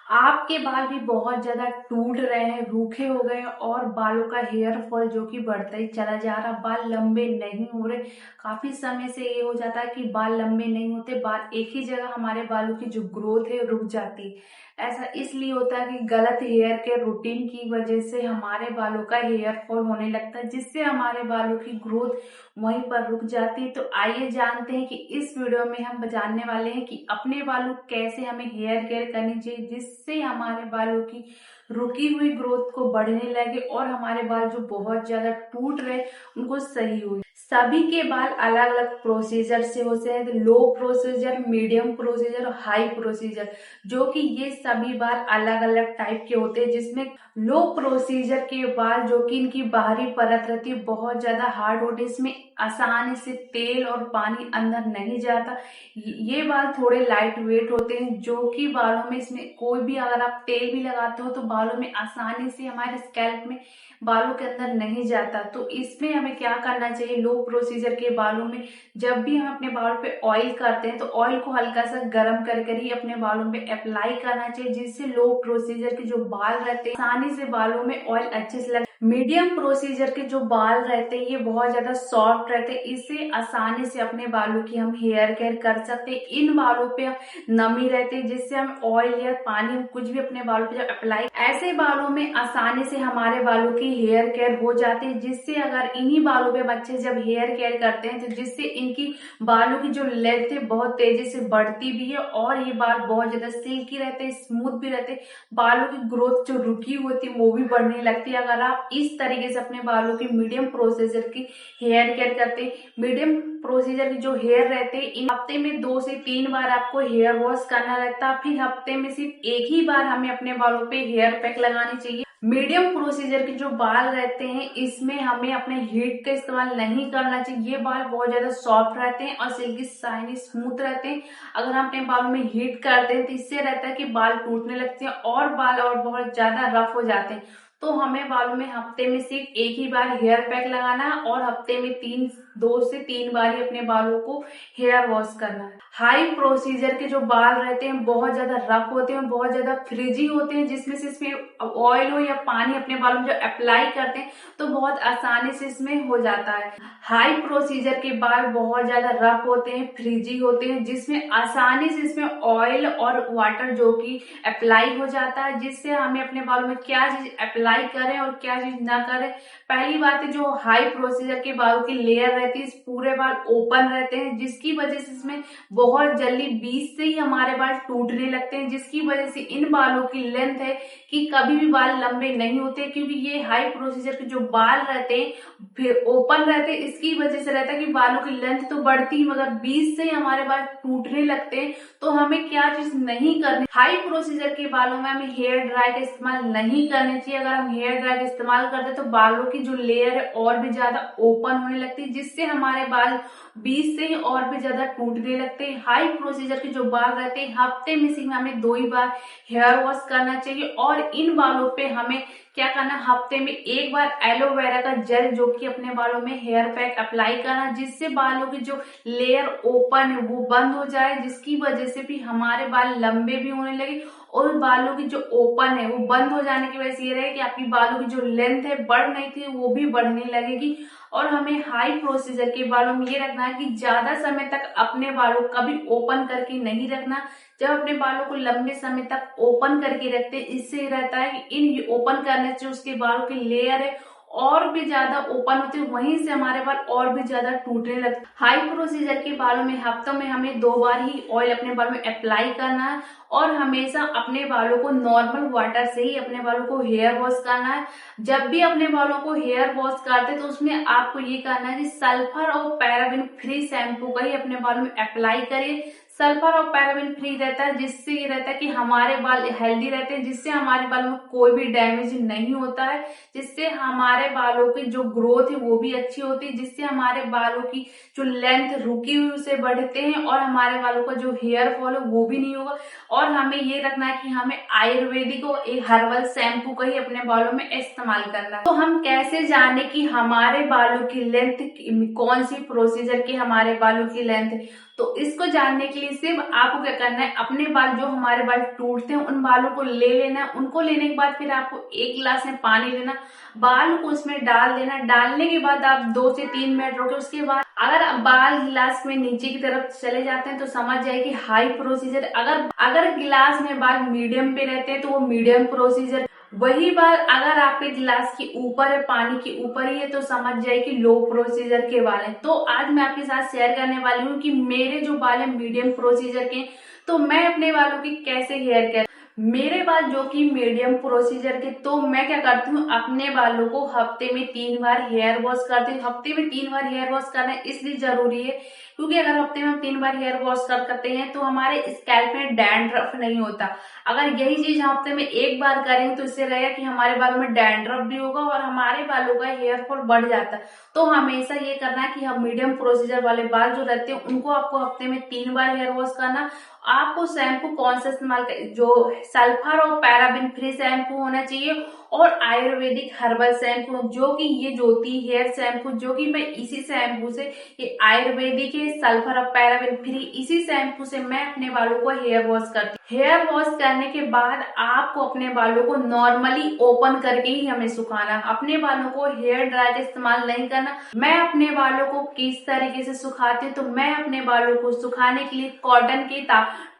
आपके बाल भी बहुत ज्यादा टूट रहे हैं, रूखे हो गए हैं और बालों का हेयर फॉल जो कि बढ़ता ही चला जा रहा, बाल लंबे नहीं हो रहे। काफी समय से ये हो जाता है कि बाल लंबे नहीं होते, बाल एक ही जगह, हमारे बालों की जो ग्रोथ है रुक जाती। ऐसा इसलिए होता है कि गलत हेयर केयर रूटीन की वजह से हमारे बालों का हेयर फॉल होने लगता है, जिससे हमारे बालों की ग्रोथ वहीं पर रुक जाती है। तो आइए जानते हैं कि इस वीडियो में हम जानने वाले हैं कि अपने बालों कैसे हमें हेयर केयर करनी चाहिए, जिससे हमारे बालों की रुकी हुई ग्रोथ को बढ़ने लगे और हमारे बाल जो बहुत ज्यादा टूट रहे उनको सही हो। सभी के बाल अलग अलग प्रोसीजर से होते हैं, लो प्रोसीजर, मीडियम प्रोसीजर और हाई प्रोसीजर, जो कि ये सभी बाल अलग अलग टाइप के होते हैं। जिसमें लो प्रोसीजर के बाल जो कि इनकी बाहरी परत रहती है बहुत ज्यादा हार्ड होती है, इसमें आसानी से तेल और पानी अंदर नहीं जाता। ये बाल थोड़े लाइट वेट होते हैं, जो कि बालों में, इसमें कोई भी अगर आप तेल भी लगाते हो तो बालों में आसानी से, हमारे स्कैल्प में बालों के अंदर नहीं जाता। तो इसमें हमें क्या करना चाहिए, लो प्रोसीजर के बालों में जब भी हम अपने बालों पे ऑयल करते हैं तो ऑयल को हल्का सा गर्म कर ही अपने बालों पे अप्लाई करना चाहिए, जिससे लो प्रोसीजर के जो बाल रहते हैं आसानी से बालों में ऑयल अच्छे से लगे। मीडियम प्रोसीजर के जो बाल रहते हैं ये बहुत ज्यादा सॉफ्ट रहते हैं, इससे आसानी से अपने बालों की हम हेयर केयर कर सकते हैं। इन बालों पे नमी रहती है, जिससे हम ऑयल या पानी, हम कुछ भी अपने बालों पे जब अप्लाई, ऐसे बालों में आसानी से हमारे बालों की हेयर केयर हो जाती है। जिससे अगर इन्हीं बालों पे बच्चे जब हेयर केयर करते हैं तो जिससे इनकी बालों की जो लेंथ है बहुत तेजी से बढ़ती भी है और ये बाल बहुत ज्यादा सिल्की रहते हैं, स्मूथ भी रहते हैं। बालों की ग्रोथ जो रुकी होती है वो भी बढ़ने लगती है अगर आप इस तरीके से अपने बालों की मीडियम प्रोसीजर की हेयर केयर करते हैं। मीडियम प्रोसीजर की जो हेयर रहते हैं, इन हफ्ते में 2 से 3 बार आपको हेयर वॉश करना रहता है, फिर हफ्ते में सिर्फ एक ही बार हमें अपने बालों पे हेयर पैक लगानी चाहिए। मीडियम प्रोसीजर के जो बाल रहते हैं इसमें हमें अपने हीट का इस्तेमाल नहीं करना चाहिए। ये बाल बहुत ज्यादा सॉफ्ट रहते हैं और सिल्की शाइनी स्मूथ रहते हैं। अगर हम अपने बालों में हीट करते हैं तो इससे रहता है कि बाल टूटने लगते हैं और बाल और बहुत ज्यादा रफ हो जाते हैं। तो हमें बालों में हफ्ते में सिर्फ एक ही बार हेयर पैक लगाना है और हफ्ते में 2 से 3 बार ही अपने बालों को हेयर वॉश करना है। हाई प्रोसीजर के जो बाल रहते हैं बहुत ज्यादा रफ होते हैं, बहुत ज्यादा फ्रिजी होते हैं, जिसमें से इसमें ऑयल हो या पानी अपने बालों में जो अप्लाई करते हैं तो बहुत आसानी से इसमें हो जाता है। हाई प्रोसीजर के बाल बहुत ज्यादा रफ होते हैं, फ्रिजी होते हैं, जिसमें आसानी से इसमें ऑयल और वाटर जो कि अप्लाई हो जाता है। जिससे हमें अपने बालों में क्या चीज अप्लाई करें और क्या चीज ना करें। पहली बात है, जो हाई प्रोसीजर के बालों की लेयर रहती है पूरे बाल ओपन रहते हैं, जिसकी वजह से इसमें बहुत जल्दी बीच से ही हमारे बाल टूटने लगते हैं, जिसकी वजह से इन बालों की लेंथ है कि कभी भी बाल लंबे नहीं होते, क्योंकि ये हाई प्रोसीजर के जो बाल रहते हैं फिर ओपन रहते हैं। इसकी वजह से रहता है कि बालों की लेंथ तो बढ़ती है मगर बीच से ही हमारे बाल टूटने लगते हैं। तो हमें क्या चीज नहीं करनी, हाई प्रोसीजर के बालों में हमें हेयर ड्राई का इस्तेमाल नहीं करना चाहिए। अगर हम हेयर ड्राई का इस्तेमाल करते हैं तो बालों की जो लेयर है और भी ज्यादा ओपन होने लगती है, जिससे हमारे बाल बीच से ही और भी ज्यादा टूटने लगते हैं। हाई प्रोसीजर के जो बाल रहते हैं हफ्ते में सिर्फ हमें 2 ही बार हेयर वॉश करना चाहिए और इन बालों पे हमें क्या करना, हफ्ते में एक बार एलोवेरा का जेल जो कि अपने बालों में हेयर पैक अप्लाई करना, जिससे बालों की जो लेयर ओपन है वो बंद हो जाए, जिसकी वजह से भी हमारे बाल लंबे भी होने लगे और बालों की जो ओपन है वो बंद हो जाने की वजह से ये रहे कि आपकी बालों की जो लेंथ है बढ़ नहीं थी वो भी बढ़ने लगेगी। और हमें हाई प्रोसीजर के बालों में ये रखना है कि ज्यादा समय तक अपने बालों को कभी ओपन करके नहीं रखना। जब अपने बालों को लंबे समय तक ओपन करके रखते हैं, इससे रहता है कि इन ओपन करने से उसके बालों की लेयर है और भी ज्यादा ओपन होते हैं, वहीं से हमारे बाल और भी ज्यादा टूटने लगते हैं। हाई प्रोसीजर के बालों में हफ्तों में हमें 2 बार ही ऑयल अपने बालों में अप्लाई करना है और हमेशा अपने बालों को नॉर्मल वाटर से ही अपने बालों को हेयर वॉश करना है। जब भी अपने बालों को हेयर वॉश करते हैं तो उसमें आपको ये करना है कि सल्फर और पैराबेन फ्री शैम्पू का ही अपने बालों में अप्लाई करिए। सल्फर और पैराबेन फ्री रहता है, जिससे ये रहता है कि हमारे बाल हेल्दी रहते हैं, जिससे हमारे बालों में कोई भी डैमेज नहीं होता है, जिससे हमारे बालों की जो ग्रोथ है वो भी अच्छी होती है, जिससे हमारे बालों की जो लेंथ रुकी हुई उसे बढ़ते हैं और हमारे बालों का जो हेयर फॉल है वो भी नहीं होगा। और हमें ये रखना है कि हमें आयुर्वेदिक और एक हर्बल शैम्पू का ही अपने बालों में इस्तेमाल करना है। तो हम कैसे जाने कि हमारे बालों की लेंथ कौन सी प्रोसीजर की हमारे बालों की लेंथ है, तो इसको जानने के लिए सिर्फ आपको क्या करना है, अपने बाल जो हमारे बाल टूटते हैं उन बालों को ले लेना है। उनको लेने के बाद फिर आपको 1 गिलास में पानी लेना, बाल को उसमें डाल देना। डालने के बाद आप 2 से 3 मिनट रोके। उसके बाद अगर बाल गिलास में नीचे की तरफ चले जाते हैं तो समझ जाए कि हाई प्रोसीजर। अगर अगर गिलास में बाल मीडियम पे रहते हैं तो वो मीडियम प्रोसीजर। वही बाल अगर आपके गिलास के ऊपर है, पानी के ऊपर ही है, तो समझ जाए कि लो प्रोसीजर के बाल है। तो आज मैं आपके साथ शेयर करने वाली हूँ कि मेरे जो बाल है मीडियम प्रोसीजर के, तो मैं अपने बालों की कैसे हेयर केयर। मेरे बाल जो कि मीडियम प्रोसीजर के, तो मैं क्या करती हूँ, अपने बालों को हफ्ते में 3 बार हेयर वॉश करती हूँ। हफ्ते में 3 बार हेयर वॉश करना इसलिए जरूरी है क्योंकि अगर हफ्ते में हम 3 बार हेयर वॉश करते हैं तो हमारे स्कैल्प में डैंड्रफ नहीं होता। अगर यही चीज हफ्ते में 1 बार करेंगे तो इससे रहेगा कि हमारे बालों में डैंड्रफ भी होगा और हमारे बालों का हेयर फॉल बढ़ जाता है। तो हमेशा ये करना है कि हम मीडियम प्रोसीजर वाले बाल जो रहते हैं उनको आपको हफ्ते में 3 बार हेयर वॉश करना। आपको शैम्पू कौन सा इस्तेमाल कर, जो सल्फर और पैराबिन फ्री शैम्पू होना चाहिए और आयुर्वेदिक हर्बल शैम्पू, जो कि ये ज्योति हेयर शैम्पू, जो कि मैं इसी शैम्पू से, ये आयुर्वेदिक है, सल्फर और पैराबिन फ्री, इसी शैम्पू से मैं अपने बालों को हेयर वॉश करती हूँ। हेयर वॉश करने के बाद आपको अपने बालों को नॉर्मली ओपन करके ही हमें सुखाना। अपने बालों को हेयर ड्रायर का इस्तेमाल नहीं करना। मैं अपने बालों को किस तरीके से सुखाती हूँ, तो मैं अपने बालों को सुखाने के लिए कॉटन की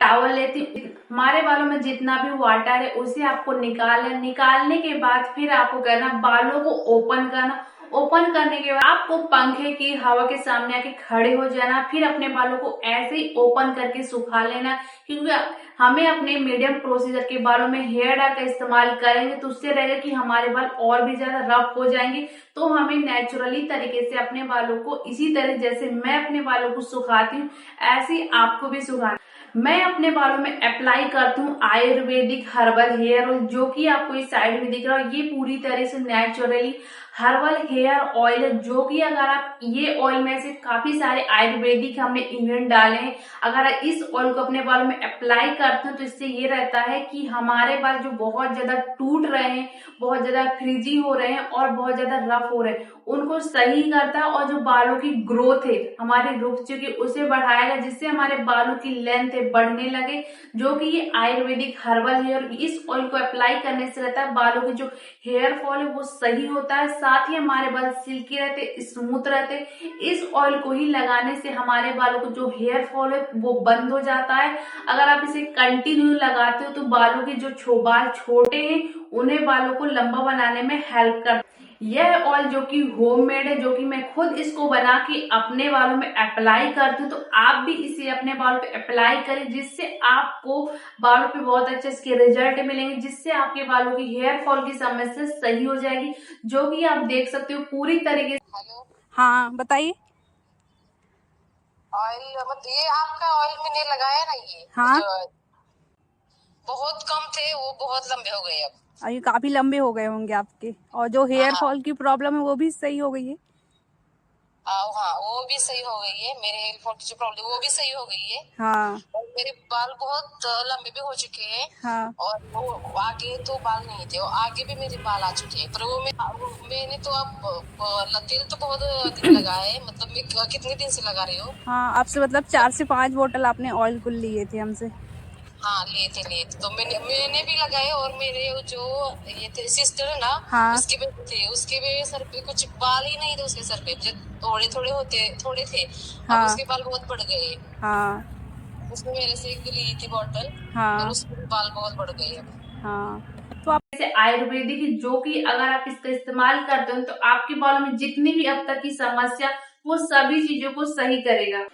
टॉवल लेती हूँ। हमारे बालों में जितना भी वाटर है उसे आपको निकालना। निकालने के बाद फिर आपको करना, बालों को ओपन करना। ओपन करने के बाद आपको पंखे की हवा के सामने आके खड़े हो जाना। फिर अपने बालों को ऐसे ही ओपन करके सुखा लेना, क्योंकि हमें अपने मीडियम प्रोसीजर के बालों में हेयर ड्रायर का इस्तेमाल करेंगे तो उससे रहेगा कि हमारे बाल और भी ज्यादा रफ हो जाएंगे। तो हमें नेचुरली तरीके से अपने बालों को इसी तरह जैसे मैं अपने बालों को सुखाती हूँ ऐसे ही आपको भी सुखाना। मैं अपने बालों में अप्लाई करती हूँ आयुर्वेदिक हर्बल हेयर ऑयल, जो कि आपको इस साइड में दिख रहा है। ये पूरी तरह से नेचुरली हर्बल हेयर ऑयल है, जो कि अगर आप ये ऑयल में से काफी सारे आयुर्वेदिक हमने इंग्रेडिएंट डाले हैं, अगर आप इस ऑयल को अपने बालों में अप्लाई करते हैं तो इससे ये रहता है कि हमारे बाल जो बहुत ज्यादा टूट रहे हैं, बहुत ज्यादा फ्रिजी हो रहे हैं और बहुत ज्यादा रफ हो रहे हैं, उनको सही करता है। और जो बालों की ग्रोथ है हमारी रुक चुकी उसे बढ़ाएगा, जिससे हमारे बालों की लेंथ है बढ़ने लगे, जो कि ये आयुर्वेदिक हर्बल हेयर। इस ऑयल को अप्लाई करने से रहता है बालों की जो हेयर फॉल है वो सही होता है, साथ ही हमारे बाल सिल्की रहते, स्मूथ रहते। इस ऑयल को ही लगाने से हमारे बालों को जो हेयर फॉल है वो बंद हो जाता है। अगर आप इसे कंटिन्यू लगाते हो तो बालों के जो बाल छोटे हैं उन्हें बालों को लंबा बनाने में हेल्प करता है। यह ऑयल जो कि होममेड है, जो कि मैं खुद इसको बना के अपने बालों में अप्लाई करती हूँ, तो आप भी इसे अपने बालों पे अप्लाई करें, जिससे आपको बालों पे बहुत अच्छे इसके रिजल्ट मिलेंगे, जिससे आपके बालों की हेयर फॉल की समस्या सही हो जाएगी, जो कि आप देख सकते हो पूरी तरीके से। हेलो। हाँ बताइए। ऑयल मतलब ये आपका ऑयल मैंने लगाया ना, ये हाँ जो बहुत कम थे वो बहुत लंबे हो गए अब। ये काफी लंबे हो गए होंगे आपके, और जो हेयर हाँ फॉल की प्रॉब्लम है वो भी सही हो गई है। हाँ, वो भी सही हो गई है। मेरे हेयर फॉल की जो प्रॉब्लम वो भी सही हो गई है। हाँ और मेरे बाल बहुत लंबे भी हो चुके हैं। हाँ और वो आगे तो बाल नहीं थे, और आगे भी मेरे बाल आ चुके हैं, पर मैंने तो अब तेल तो बहुत दिन लगा है। मतलब मैं कितने दिन से लगा रही हूँ। हाँ, आपसे मतलब 4 से 5 बोतल आपने ऑयल कुल लिए थे हमसे। हाँ लिए थे तो मैंने भी लगाए। और मेरे जो ये थे सिस्टर है ना, हाँ उसके भी थे, उसके भी सर पे कुछ बाल ही नहीं थे। उसके सर पे जो थोड़े थोड़े थे, अब हाँ उसके बाल बहुत बढ़ गए। हाँ उसने मेरे से एक ली थी बॉटल, पर हाँ उसके भी बाल बहुत बढ़ गए अब। हाँ। तो आप जैसे आयुर्वेदिक, जो कि अगर आप इसका इस्तेमाल करते हो तो आपके बालों में जितनी भी अब तक की समस्या वो सभी चीजों को सही करेगा।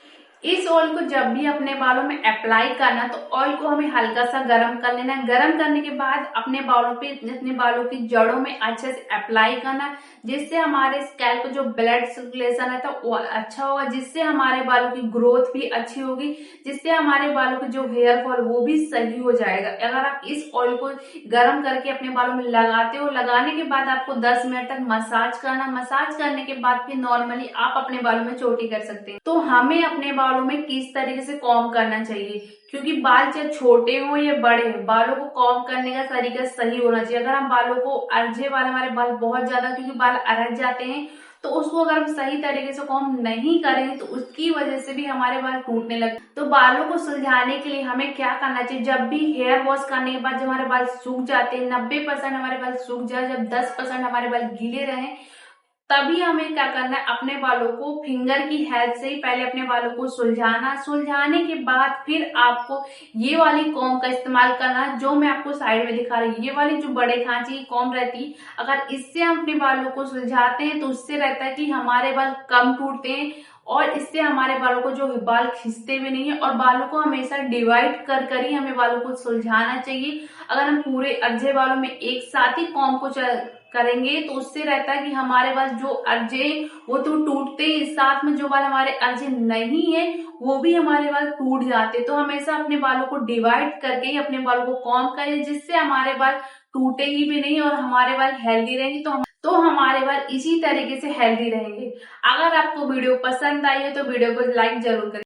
इस ऑयल को जब भी अपने बालों में अप्लाई करना तो ऑयल को हमें हल्का सा गर्म कर लेना। गर्म करने के बाद अपने बालों पे, अपने बालों की जड़ों में अच्छे से अप्लाई करना, जिससे हमारे स्कैल्प जो ब्लड सर्कुलेशन है तो वो अच्छा होगा, जिससे हमारे बालों की ग्रोथ भी अच्छी होगी, जिससे हमारे बालों की जो हेयर फॉल वो भी सही हो जाएगा। अगर आप इस ऑयल को गर्म करके अपने बालों में लगाते हो, लगाने के बाद आपको 10 मिनट तक मसाज करना। मसाज करने के बाद फिर नॉर्मली आप अपने बालों में चोटी कर सकते हैं। तो हमें अपने बालों में किस तरीके से कॉम्ब करना चाहिए, क्योंकि बाल चाहे छोटे हो या बड़े हो, बालों को कॉम्ब करने का तरीका सही होना चाहिए। अगर हम बालों को अरझे वाले, हमारे बाल बहुत ज्यादा क्योंकि बाल अरझ जाते हैं, तो उसको अगर हम सही तरीके से कॉम्ब नहीं करेंगे तो उसकी वजह से भी हमारे बाल टूटने लगते। तो बालों को सुलझाने के लिए हमें क्या करना चाहिए, जब भी हेयर वॉश करने के बाद जब हमारे बाल सूख जाते हैं, 90% हमारे बाल सूख जाए, जब 10% हमारे बाल गीले रहे, तभी हमें क्या करना है, अपने बालों को फिंगर की हेल्प से ही पहले अपने बालों को सुलझाने के बाद फिर आपको ये वाली कॉम्ब का इस्तेमाल करना, जो मैं आपको साइड में दिखा रही हूँ। ये वाली जो बड़े खांचे की कॉम्ब रहती है, अगर इससे हम अपने बालों को सुलझाते हैं तो उससे रहता है कि हमारे बाल कम टूटते हैं और इससे हमारे बालों को जो बाल खिंचते भी नहीं है। और बालों को हमेशा डिवाइड कर कर ही हमें बालों को सुलझाना चाहिए। अगर हम पूरे अर्जे बालों में एक साथ ही कॉम्ब को करेंगे तो उससे रहता है कि हमारे बाल जो अर्जे वो तो टूटते ही, साथ में जो बाल हमारे अर्जे नहीं है वो भी हमारे बाल टूट जाते। तो हमेशा अपने बालों को डिवाइड करके ही अपने बालों को कॉम्ब करें, जिससे हमारे बाल टूटेगी भी नहीं और हमारे बाल हेल्दी रहेंगे। तो हमारे बाल इसी तरीके से हेल्दी रहेंगे। अगर आपको वीडियो पसंद आई हो तो वीडियो को लाइक जरूर करें।